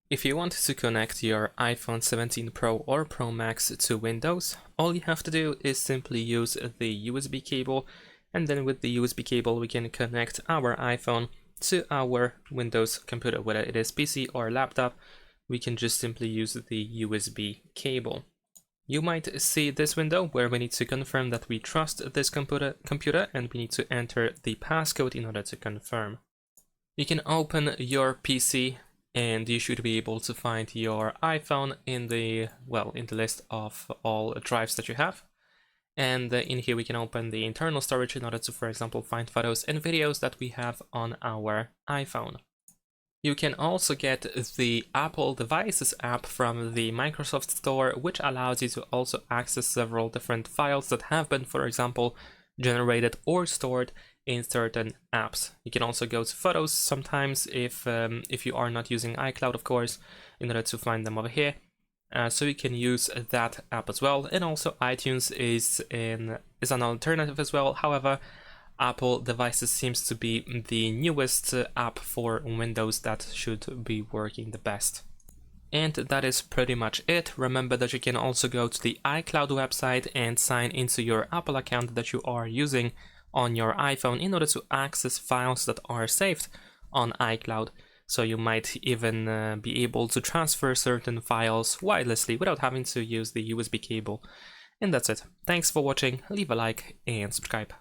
If you want to connect your iPhone 17 Pro or Pro Max to Windows, all you have to do is simply use the USB cable, and then with the USB cable we can connect our iPhone to our Windows computer, whether it is PC or laptop. We can just simply use the USB cable. You might see this window where we need to confirm that we trust this computer and we need to enter the passcode in order to confirm. You can open your PC and you should be able to find your iPhone in the list of all drives that you have. And in here we can open the internal storage in order to, for example, find photos and videos that we have on our iPhone. You can also get the Apple Devices app from the Microsoft Store, which allows you to also access several different files that have been, for example, generated or stored in certain apps. You can also go to Photos sometimes if you are not using iCloud, of course, in order to find them over here. So you can use that app as well. And also iTunes is an alternative as well. However, Apple Devices seems to be the newest app for Windows that should be working the best. And that is pretty much it. Remember that you can also go to the iCloud website and sign into your Apple account that you are using on your iPhone in order to access files that are saved on iCloud. So you might even be able to transfer certain files wirelessly without having to use the USB cable. And that's it. Thanks for watching, leave a like and subscribe.